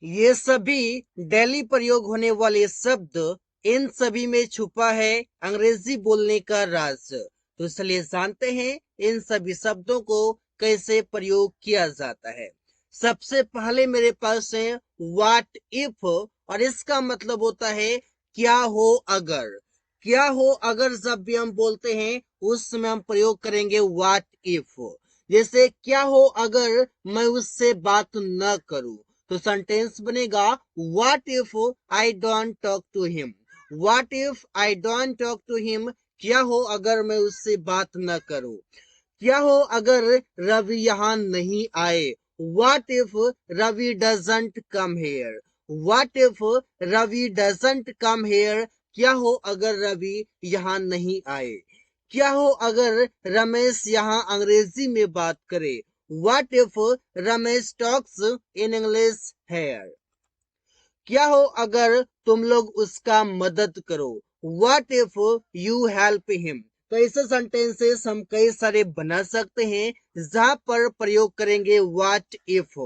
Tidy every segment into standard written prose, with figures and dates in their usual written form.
ये सभी डेली प्रयोग होने वाले शब्द, इन सभी में छुपा है अंग्रेजी बोलने का राज। तो चलिए जानते हैं इन सभी शब्दों को कैसे प्रयोग किया जाता है। सबसे पहले मेरे पास है व्हाट इफ, और इसका मतलब होता है क्या हो अगर। क्या हो अगर जब भी हम बोलते हैं उस समय हम प्रयोग करेंगे व्हाट इफ। जैसे क्या हो अगर मैं उससे बात न करूं, तो सेंटेंस बनेगा what if I don't talk to him. What if I don't talk to him, क्या हो अगर मैं उससे बात न करूं। क्या हो अगर रवि यहाँ नहीं आए। What if Ravi doesn't come here. What if Ravi doesn't come here, क्या हो अगर रवि यहाँ नहीं आए। क्या हो अगर रमेश यहाँ अंग्रेजी में बात करे। What if Ramesh talks in English here. क्या हो अगर तुम लोग उसका मदद करो। What if you help him. तो ऐसे सेंटेंसेस हम कई सारे बना सकते हैं जहां पर प्रयोग करेंगे व्हाट इफ।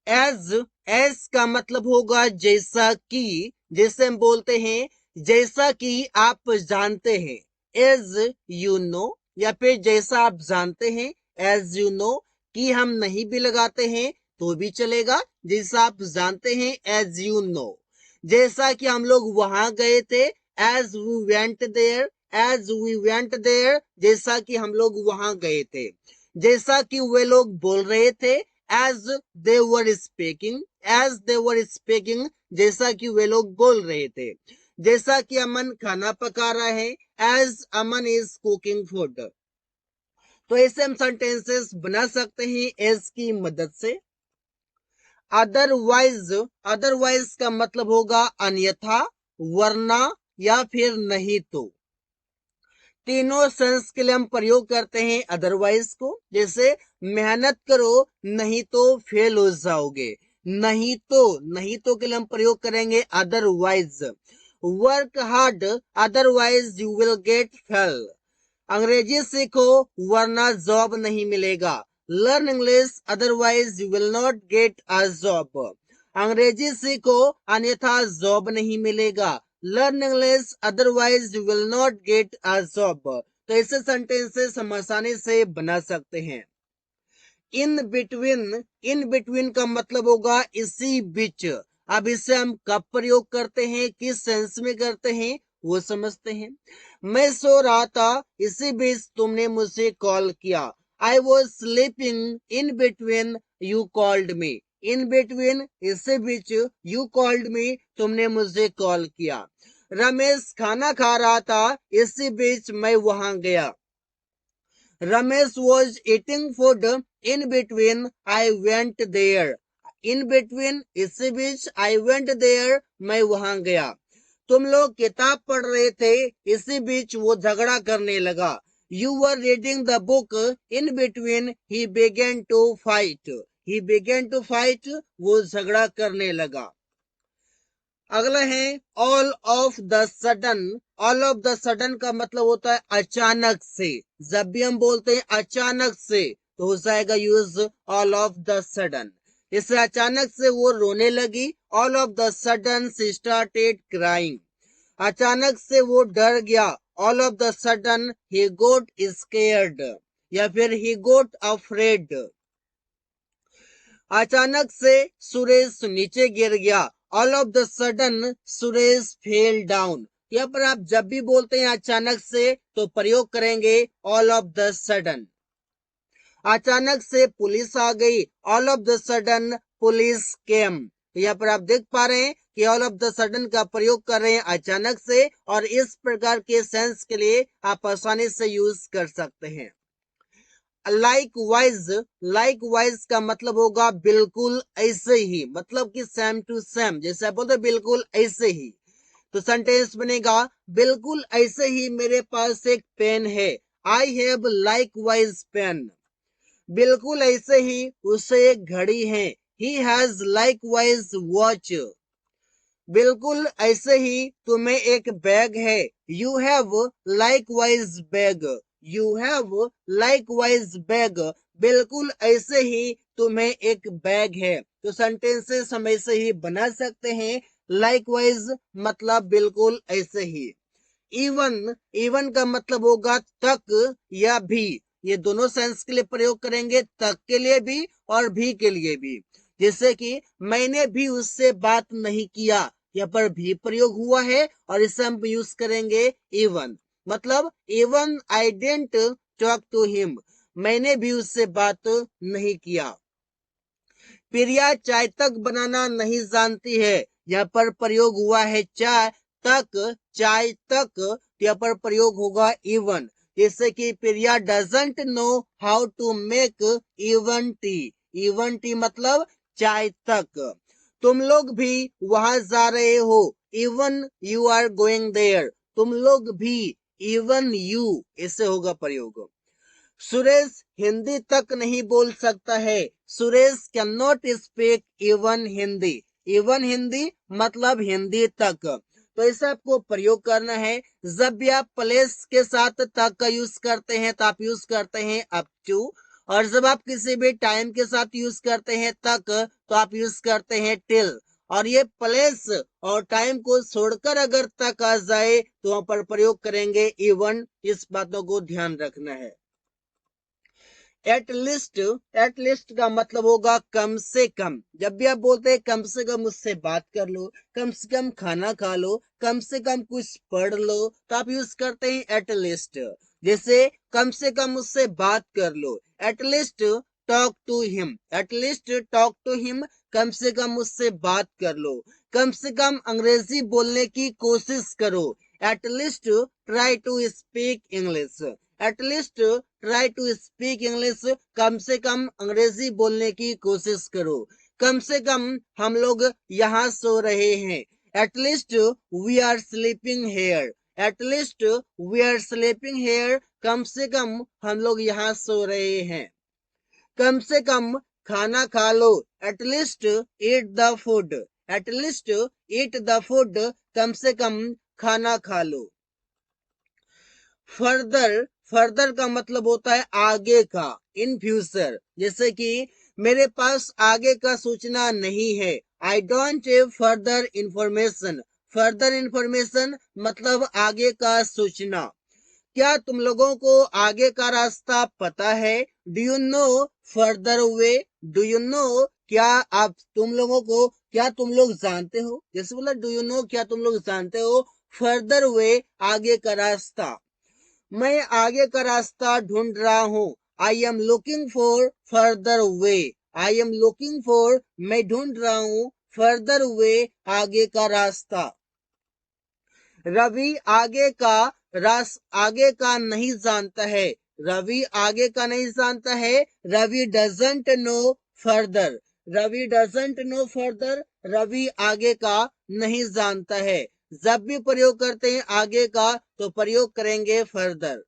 एज का मतलब होगा जैसा कि। जैसे हम बोलते हैं जैसा कि आप जानते हैं, एज यू नो, या फिर जैसा आप जानते हैं एज यू नो। कि हम नहीं भी लगाते हैं तो भी चलेगा, जैसा आप जानते हैं एज यू नो। जैसा कि हम लोग वहां गए थे, as we went there. As we went there, जैसा कि हम लोग वहां गए थे। जैसा कि वे लोग बोल रहे थे, as they were speaking. As they were speaking, जैसा कि वे लोग बोल रहे थे। जैसा कि अमन खाना पका रहा है, as Aman is cooking food. तो ऐसे हम सेंटेंसेस बना सकते हैं एज की मदद से। अदरवाइज, अदरवाइज का मतलब होगा अन्यथा, वरना, या फिर नहीं तो। तीनों सेंस के लिए हम प्रयोग करते हैं अदरवाइज को। जैसे मेहनत करो नहीं तो फेल हो जाओगे। नहीं तो, नहीं तो के लिए हम प्रयोग करेंगे otherwise. Work hard otherwise you will get fail. अंग्रेजी सीखो वरना जॉब नहीं मिलेगा। Learn English otherwise you will not get a job. अंग्रेजी सीखो अन्यथा जॉब नहीं मिलेगा। Learn English otherwise you will not get a job. तो ऐसे सेंटेंसेस हम आसानी से बना सकते हैं। इन बिटवीन, इन बिटवीन का मतलब होगा इसी बीच। अब इसे हम कब प्रयोग करते हैं, किस सेंस में करते हैं, वो समझते हैं। मैं सो रहा था, इसी बीच तुमने मुझे कॉल किया। I was sleeping in between you called me. In between, इसी बीच, यू कॉल्ड मी, तुमने मुझे कॉल किया। रमेश खाना खा रहा था, इसी बीच मैं वहां गया। Ramesh was eating food in between I went there. In between, इसी बीच, I went there, मैं वहां गया। तुम लोग किताब पढ़ रहे थे, इसी बीच वो झगड़ा करने लगा। You were reading the book in between he began to fight. He began to fight, वो झगड़ा करने लगा। अगला है all of the sudden. All of the sudden का मतलब होता है अचानक से। जब भी हम बोलते हैं अचानक से, तो हो जाएगा use all of the sudden. इससे अचानक से वो रोने लगी। All of the sudden she started crying. अचानक से वो डर गया। All of the sudden he got scared, या फिर ही गोट अफ्रेड। अचानक से सुरेश नीचे गिर गया। All of the sudden Suresh fell down. यहाँ पर आप जब भी बोलते हैं अचानक से, तो प्रयोग करेंगे ऑल ऑफ द सडन। अचानक से पुलिस आ गई। All of the sudden police केम। तो यहाँ पर आप देख पा रहे हैं कि ऑल ऑफ द सडन का प्रयोग कर रहे हैं अचानक से, और इस प्रकार के सेंस के लिए आप आसानी से यूज कर सकते हैं। लाइक वाइज, लाइक वाइज का मतलब होगा बिल्कुल ऐसे ही, मतलब कि सेम टू सेम। जैसे आप बोलते बिल्कुल ऐसे ही, तो सेंटेंस बनेगा बिल्कुल ऐसे ही मेरे पास एक पेन है। I have likewise pen. बिल्कुल ऐसे ही उसे एक घड़ी है। He has likewise watch. बिल्कुल ऐसे ही तुम्हें एक बैग है। You have likewise bag. You have likewise bag. बिल्कुल ऐसे ही तुम्हें एक बैग है। तो सेंटेंसेस हम ऐसे ही बना सकते हैं। लाइकवाइज मतलब बिल्कुल ऐसे ही। इवन, इवन का मतलब होगा तक या भी। ये दोनों सेंस के लिए प्रयोग करेंगे, तक के लिए भी और भी के लिए भी। जैसे कि मैंने भी उससे बात नहीं किया, यहाँ पर भी प्रयोग हुआ है और इसे हम यूज करेंगे इवन। मतलब even I didn't talk to him, मैंने भी उससे बात नहीं किया। प्रिया चाय तक बनाना नहीं जानती है, यहाँ पर प्रयोग हुआ है चाय तक, चाय तक, यहाँ पर प्रयोग होगा इवन। जैसे कि Priya doesn't know how to make even tea, even tea मतलब चाय तक। तुम लोग भी वहां जा रहे हो, even you are going there, तुम लोग भी, इवन यू, ऐसे होगा प्रयोग। सुरेश हिंदी तक नहीं बोल सकता है, Suresh can not speak even Hindi, even Hindi मतलब हिंदी तक। तो ऐसा आपको प्रयोग करना है। जब भी आप प्लेस के साथ तक का यूज करते हैं तो आप यूज करते हैं अप टू, और जब आप किसी भी टाइम के साथ यूज करते हैं तक तो आप यूज करते हैं टिल। और ये प्लेस और टाइम को छोड़कर अगर तक आ जाए तो वहां पर प्रयोग करेंगे इवन। इस बातों को ध्यान रखना है। एट लिस्ट का मतलब होगा कम से कम। जब भी आप बोलते हैं कम से कम मुझसे बात कर लो, कम से कम खाना खा लो, कम से कम कुछ पढ़ लो, तो आप यूज करते हैं एट लिस्ट। जैसे कम से कम मुझसे बात कर लो, at least talk to him, at least talk to him, कम से कम मुझसे बात कर लो। कम से कम अंग्रेजी बोलने की कोशिश करो, एट लिस्ट try to speak English, at least try to speak English, कम से कम अंग्रेजी बोलने की कोशिश करो। कम से कम हम लोग यहाँ सो रहे हैं, at least we are sleeping here, at least we are sleeping here, कम से कम हम लोग यहाँ सो रहे हैं। कम से कम खाना खा लो, at least eat the food, at least eat the food, कम से कम खाना खा लो। फर्दर, फर्दर का मतलब होता है आगे का, इन फ्यूचर। जैसे कि मेरे पास आगे का सूचना नहीं है, I don't have further information, further information मतलब आगे का सूचना। क्या तुम लोगों को आगे का रास्ता पता है, do you know further way, do you know, क्या आप तुम लोगों को, क्या तुम लोग जानते हो, जैसे बोला डू यू नो, क्या तुम लोग जानते हो, फर्दर वे आगे का रास्ता। मैं आगे का रास्ता ढूंढ रहा हूँ, I am looking for further way, I am looking for, मैं ढूंढ रहा हूँ, फर्दर वे आगे का रास्ता। रवि आगे का नहीं जानता है, रवि आगे का नहीं जानता है, Ravi doesn't know further, Ravi doesn't know further, Ravi आगे का नहीं जानता है। जब भी प्रयोग करते हैं आगे का तो प्रयोग करेंगे फर्दर।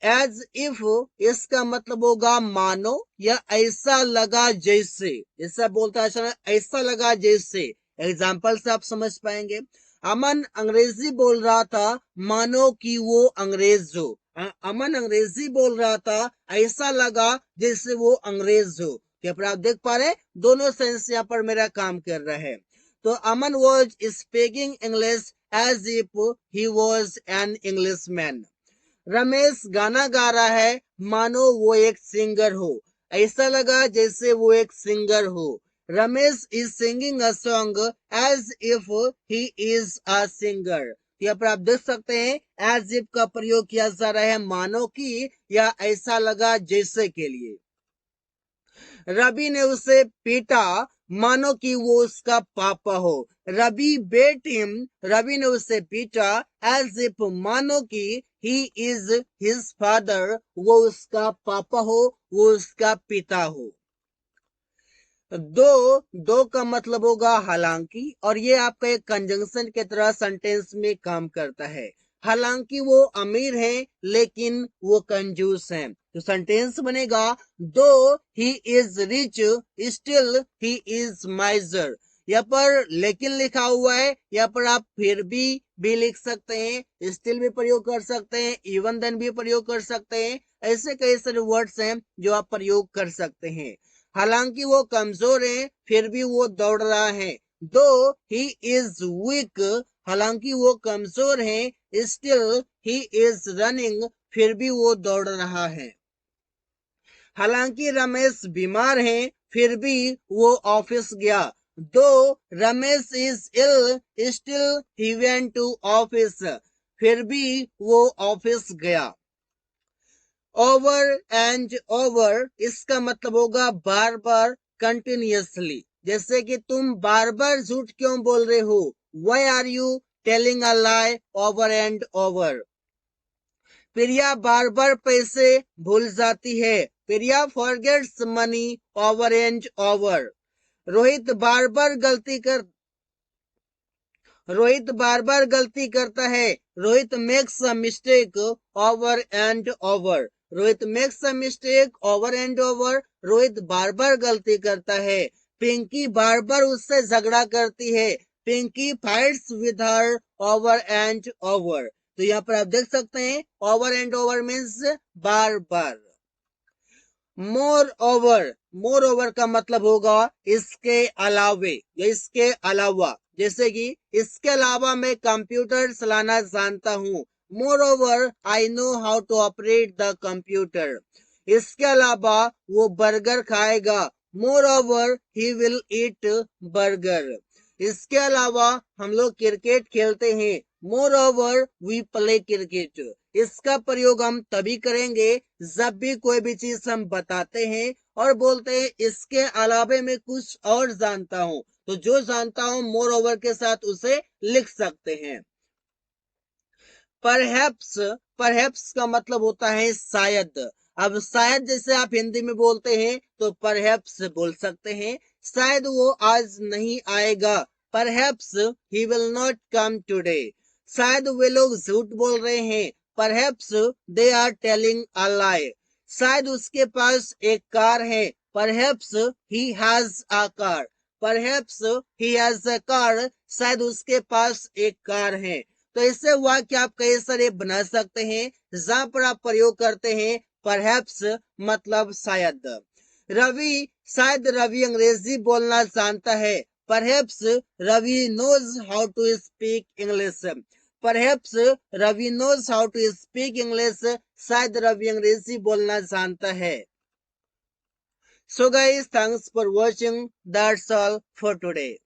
एज इफ, इसका मतलब होगा मानो या ऐसा लगा जैसे, ऐसा बोलता है ऐसा लगा जैसे। एग्जाम्पल से आप समझ पाएंगे। अमन अंग्रेजी बोल रहा था मानो कि वो अंग्रेज हो, अमन अंग्रेजी बोल रहा था ऐसा लगा जैसे वो अंग्रेज हो। यहाँ पर आप देख पा रहे दोनों सेंस यहाँ पर मेरा काम कर रहा है। तो Aman was speaking English as if he was an English man. Ramesh गाना गा रहा है मानो वो एक सिंगर हो, ऐसा लगा जैसे वो एक सिंगर हो। Ramesh is singing a song as if he is a singer. यहाँ पर आप देख सकते हैं एज इफ का प्रयोग किया जा रहा है मानो की या ऐसा लगा जैसे के लिए। रवि ने उसे पीटा मानो कि वो उसका पापा हो, रवि बेट हिम, रवि ने उसे पीटा एज इफ मानो कि ही इज हिज फादर, वो उसका पापा हो, वो उसका पिता हो। दो का मतलब होगा हालांकि, और ये आपका एक कंजंक्शन की तरह सेंटेंस में काम करता है। हालांकि वो अमीर है लेकिन वो कंजूस है, तो सेंटेंस बनेगा दो he is rich still he is माइजर। यहाँ पर लेकिन लिखा हुआ है, यहाँ पर आप फिर भी लिख सकते हैं, स्टिल भी प्रयोग कर सकते हैं, इवन देन भी प्रयोग कर सकते हैं। ऐसे कई सारे वर्ड्स हैं जो आप प्रयोग कर सकते हैं। हालांकि वो कमजोर है फिर भी वो दौड़ रहा है। दो ही इज वीक, हालांकि वो कमजोर है, स्टिल ही इज रनिंग, फिर भी वो दौड़ रहा है। हालांकि रमेश बीमार है फिर भी वो ऑफिस गया। Though Ramesh is ill still he went to office, फिर भी वो ऑफिस गया। ओवर एंड ओवर इसका मतलब होगा बार बार, कंटिन्यूअसली। जैसे कि तुम बार बार झूठ क्यों बोल रहे हो, why are you telling a lie over and over. Priya बार बार पैसे भूल जाती है, Priya forgets money over and over. Rohit बार बार गलती कर रोहित बार बार गलती करता है, Rohit makes a mistake over and over. Rohit makes a mistake over and over, Rohit बार बार गलती करता है। पिंकी बार बार उससे झगड़ा करती है, Pinky fights with her over and over. तो यहाँ पर आप देख सकते हैं ओवर एंड ओवर मीन्स बार बार। मोर ओवर का मतलब होगा इसके अलावे या इसके अलावा। जैसे कि इसके अलावा मैं कंप्यूटर चलाना जानता हूँ, moreover I know how to operate the computer. इसके अलावा वो बर्गर खाएगा, moreover he will eat burger. इसके अलावा हम लोग क्रिकेट खेलते हैं, moreover we play cricket. इसका प्रयोग हम तभी करेंगे जब भी कोई भी चीज हम बताते हैं और बोलते हैं इसके अलावे मैं कुछ और जानता हूं, तो जो जानता हूं मोर ओवर के साथ उसे लिख सकते हैं। परहैप्स, परहैप्स का मतलब होता है शायद। अब शायद जैसे आप हिंदी में बोलते हैं तो परहैप्स बोल सकते हैं, शायद वो आज नहीं आएगा, perhaps he will not come today. शायद वे लोग झूठ बोल रहे हैं, perhaps they are telling a lie. शायद उसके पास एक कार है, perhaps he has a car. Perhaps he has a car, शायद उसके पास एक कार है। तो इससे वाक्य आप कई सारे बना सकते हैं जहां पर आप प्रयोग करते हैं परहैप्स मतलब शायद। रवि, शायद रवि अंग्रेजी बोलना जानता है, perhaps Ravi knows how to speak English. Perhaps Ravi knows how to speak English, शायद रवि अंग्रेजी बोलना जानता है। So guys, thanks for watching. That's all for today.